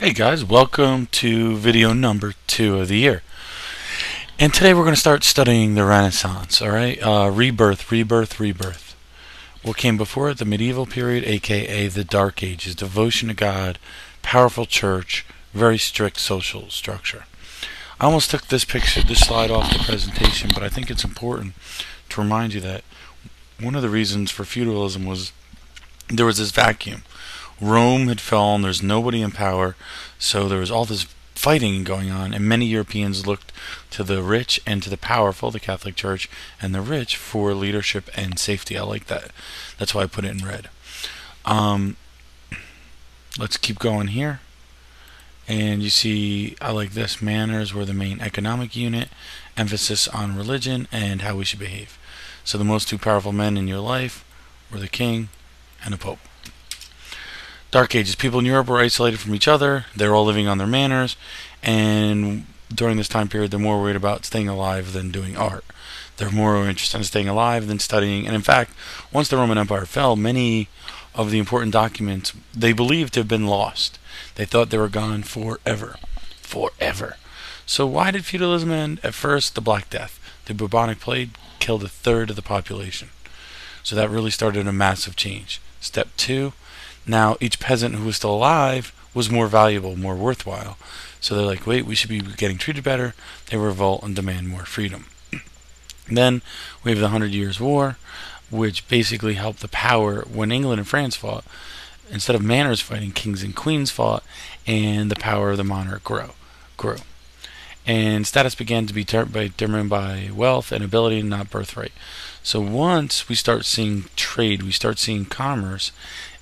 Hey guys, welcome to video number 2 of the year. And today we're going to start studying the Renaissance, alright? Rebirth. What came before it? The medieval period, aka the Dark Ages. Devotion to God, powerful church, very strict social structure. I almost took this slide off the presentation, but I think it's important to remind you that one of the reasons for feudalism was there was this vacuum. Rome had fallen, there's nobody in power, so there was all this fighting going on, and many Europeans looked to the rich and to the powerful, the Catholic Church, and the rich for leadership and safety. I like that. That's why I put it in red. Let's keep going here. And you see, I like this. Manners were the main economic unit, emphasis on religion and how we should behave. So the most two powerful men in your life were the king and the pope. Dark Ages. People in Europe were isolated from each other. They were all living on their manners. And during this time period, they're more worried about staying alive than doing art. They're more interested in staying alive than studying. And in fact, once the Roman Empire fell, many of the important documents they believed to have been lost. They thought they were gone forever. Forever. So why did feudalism end? At first, the Black Death. The bubonic plague killed a third of the population. So that really started a massive change. Step 2. Now, each peasant who was still alive was more valuable, more worthwhile. So they're like, wait, we should be getting treated better. They revolt and demand more freedom. Then we have the 100 Years' War, which basically helped the power when England and France fought. Instead of manners fighting, kings and queens fought, and the power of the monarch grew. And status began to be determined by wealth and ability, not birthright. So once we start seeing trade, we start seeing commerce,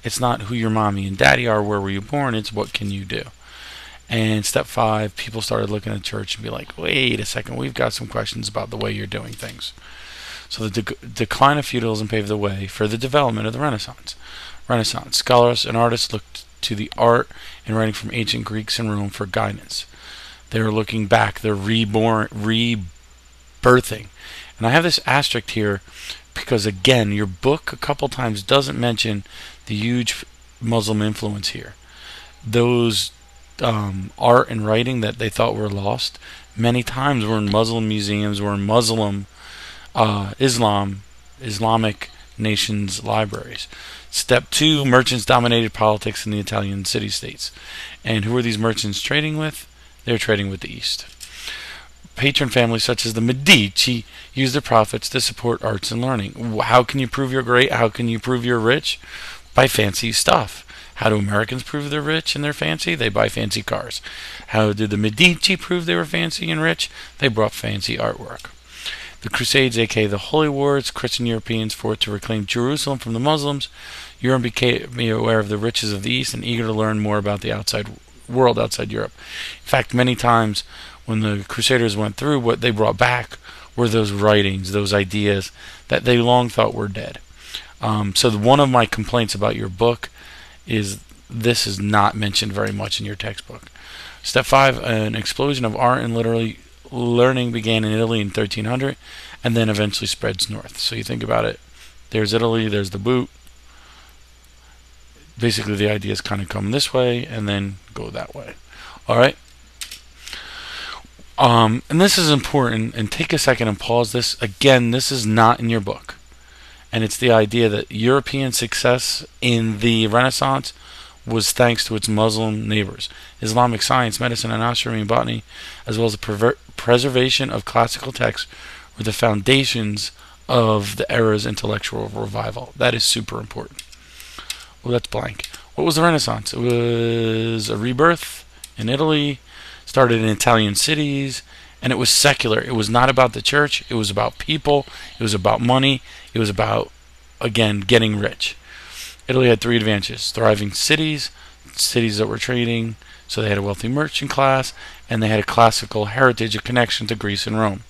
it's not who your mommy and daddy are, where were you born, it's what can you do. And step 5, people started looking at church and be like, wait a second, we've got some questions about the way you're doing things. So the decline of feudalism paved the way for the development of the Renaissance. Scholars and artists looked to the art and writing from ancient Greeks and Rome for guidance. They were looking back, they're rebirthing. And I have this asterisk here because, again, your book a couple times doesn't mention the huge Muslim influence here. Those art and writing that they thought were lost many times were in Muslim museums, were in Muslim Islamic nations' libraries. Step 2, merchants dominated politics in the Italian city-states. And who were these merchants trading with? They were trading with the East. Patron families such as the Medici used their profits to support arts and learning. How can you prove you're great? How can you prove you're rich? By fancy stuff. How do Americans prove they're rich and they're fancy? They buy fancy cars. How did the Medici prove they were fancy and rich? They brought fancy artwork. The Crusades, aka the Holy Wars, Christian Europeans fought to reclaim Jerusalem from the Muslims. Europe became aware of the riches of the East and eager to learn more about the world outside Europe. In fact, many times when the Crusaders went through, what they brought back were those writings, those ideas that they long thought were dead. So one of my complaints about your book is this is not mentioned very much in your textbook. Step 5, an explosion of art and literary learning began in Italy in 1300 and then eventually spreads north. So you think about it, there's Italy, there's the boot. Basically the ideas kind of come this way and then go that way. Alright? And this is important, and take a second and pause this. Again, this is not in your book. And it's the idea that European success in the Renaissance was thanks to its Muslim neighbors. Islamic science, medicine, and astronomy and botany, as well as the preservation of classical texts, were the foundations of the era's intellectual revival. That is super important. Well, that's blank. What was the Renaissance? It was a rebirth in Italy, started in Italian cities, and it was secular. It was not about the church. It was about people. It was about money. It was about, again, getting rich. Italy had 3 advantages: thriving cities that were trading, so they had a wealthy merchant class, and they had a classical heritage, a connection to Greece and Rome.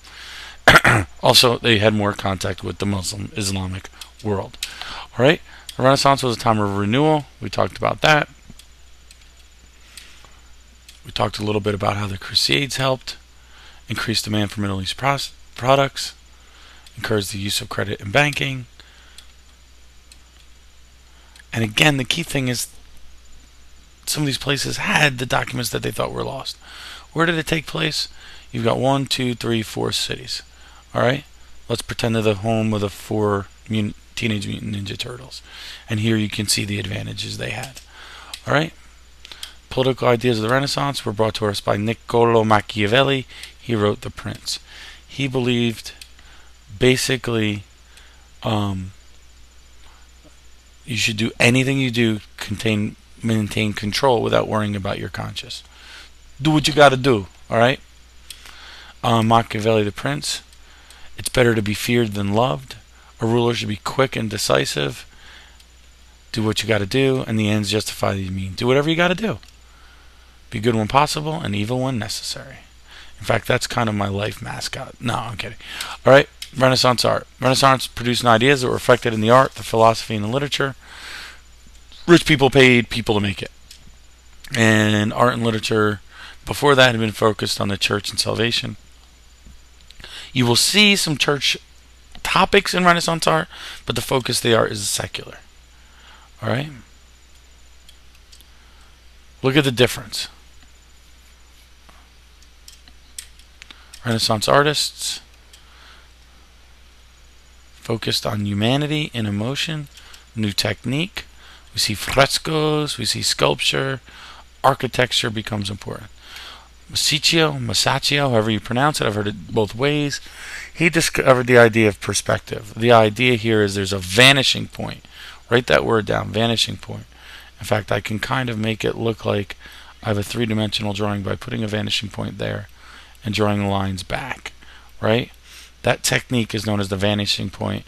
Also, they had more contact with the Muslim Islamic world. All right, the Renaissance was a time of renewal. We talked about that. We talked a little bit about how the Crusades helped increase demand for Middle East products, encourage the use of credit and banking. And again, the key thing is some of these places had the documents that they thought were lost. Where did it take place? You've got 1, 2, 3, 4 cities. Alright? Let's pretend they're the home of the 4 Teenage Mutant Ninja Turtles. And here you can see the advantages they had. Alright? Political ideas of the Renaissance were brought to us by Niccolo Machiavelli. He wrote The Prince. He believed basically you should do anything you do maintain control without worrying about your conscience. Do what you got to do. Alright? Machiavelli, The Prince. It's better to be feared than loved. A ruler should be quick and decisive. Do what you got to do, and the ends justify the means. Do whatever you got to do. Be good when possible and evil when necessary. In fact, that's kind of my life mascot. No, I'm kidding. Alright, Renaissance art. Renaissance produced ideas that were reflected in the art, the philosophy, and the literature. Rich people paid people to make it. And art and literature before that had been focused on the church and salvation. You will see some church topics in Renaissance art, but the focus of the art is secular. Alright? Look at the difference. Renaissance artists focused on humanity and emotion, new technique. We see frescoes, we see sculpture, architecture becomes important. Masaccio, however you pronounce it, I've heard it both ways. He discovered the idea of perspective. The idea here is there's a vanishing point. Write that word down, vanishing point. In fact, I can kind of make it look like I have a three-dimensional drawing by putting a vanishing point there and drawing lines back, right? That technique is known as the vanishing point,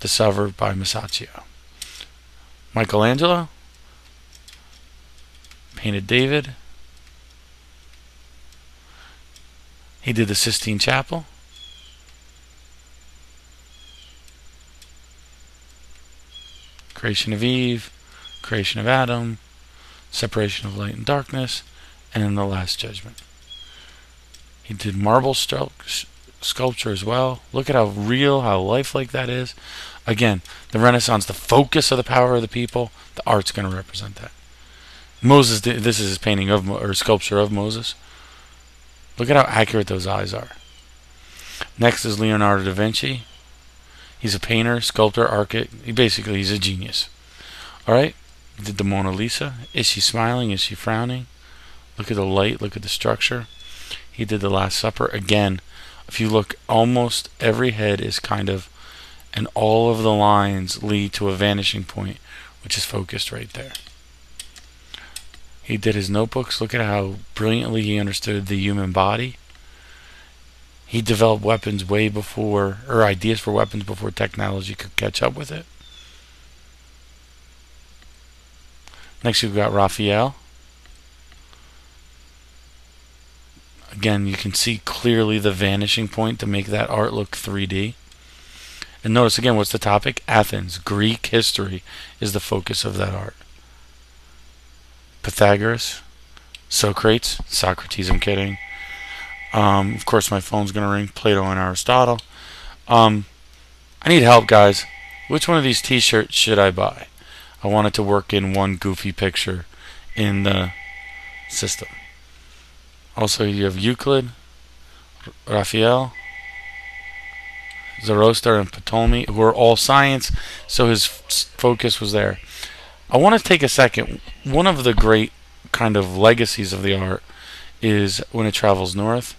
discovered by Masaccio. Michelangelo painted David. He did the Sistine Chapel. Creation of Eve, creation of Adam, separation of light and darkness, and then the Last Judgment. He did marble sculpture as well. Look at how real, how lifelike that is. Again, the Renaissance, the focus of the power of the people, the art's going to represent that. Moses, this is his painting of, or sculpture of Moses. Look at how accurate those eyes are. Next is Leonardo da Vinci. He's a painter, sculptor, architect. He's a genius. Alright? He did the Mona Lisa. Is she smiling? Is she frowning? Look at the light. Look at the structure. He did the Last Supper. Again, if you look, almost every head is kind of, and all of the lines lead to a vanishing point, which is focused right there. He did his notebooks. Look at how brilliantly he understood the human body. He developed weapons way before, or ideas for weapons before technology could catch up with it. Next we've got Raphael. Again, you can see clearly the vanishing point to make that art look 3D. And notice again, what's the topic? Athens. Greek history is the focus of that art. Pythagoras, Socrates, I'm kidding. Of course, my phone's going to ring. Plato and Aristotle. I need help, guys. Which one of these t-shirts should I buy? I want it to work in one goofy picture in the system. Also, you have Euclid, Raphael, Zoroaster, and Ptolemy, who are all science, so his focus was there. I want to take a second. One of the great kind of legacies of the art is when it travels north.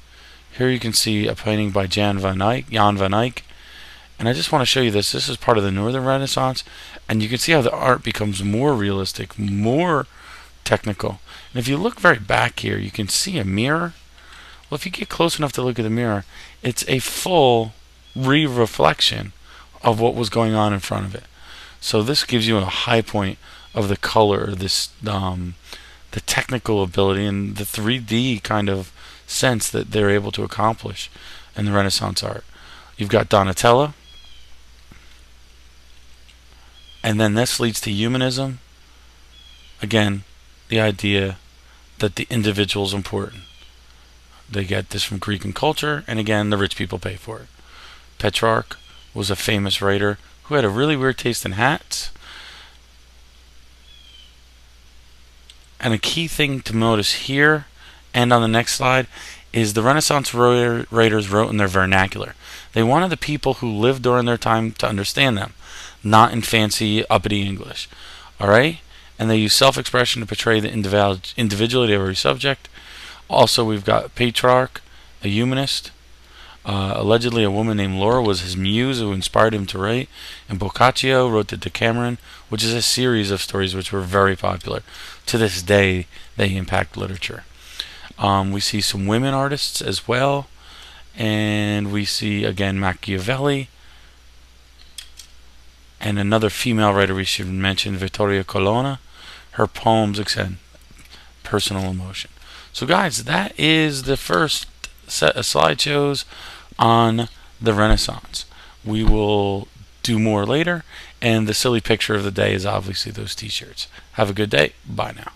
Here you can see a painting by Jan van Eyck. And I just want to show you this. This is part of the Northern Renaissance. And you can see how the art becomes more realistic, more technical. And if you look very back here, you can see a mirror. Well, if you get close enough to look at the mirror, it's a full reflection of what was going on in front of it. So this gives you a high point of the color, this the technical ability and the 3D kind of sense that they're able to accomplish in the Renaissance art. You've got Donatello, and then this leads to humanism. Again, the idea that the individual is important. They get this from Greek and culture, and again, the rich people pay for it. Petrarch was a famous writer who had a really weird taste in hats. And a key thing to notice here and on the next slide is the Renaissance writers wrote in their vernacular. They wanted the people who lived during their time to understand them, not in fancy, uppity English. Alright? And they use self-expression to portray the individuality of every subject. Also, we've got Petrarch, a humanist. Allegedly, a woman named Laura was his muse who inspired him to write. And Boccaccio wrote the Decameron, which is a series of stories which were very popular. To this day, they impact literature. We see some women artists as well. And we see, again, Machiavelli. And another female writer we should mention, Vittoria Colonna. Her poems extend personal emotion. So guys, that is the first set of slideshows on the Renaissance. We will do more later, and the silly picture of the day is obviously those t-shirts. Have a good day. Bye now.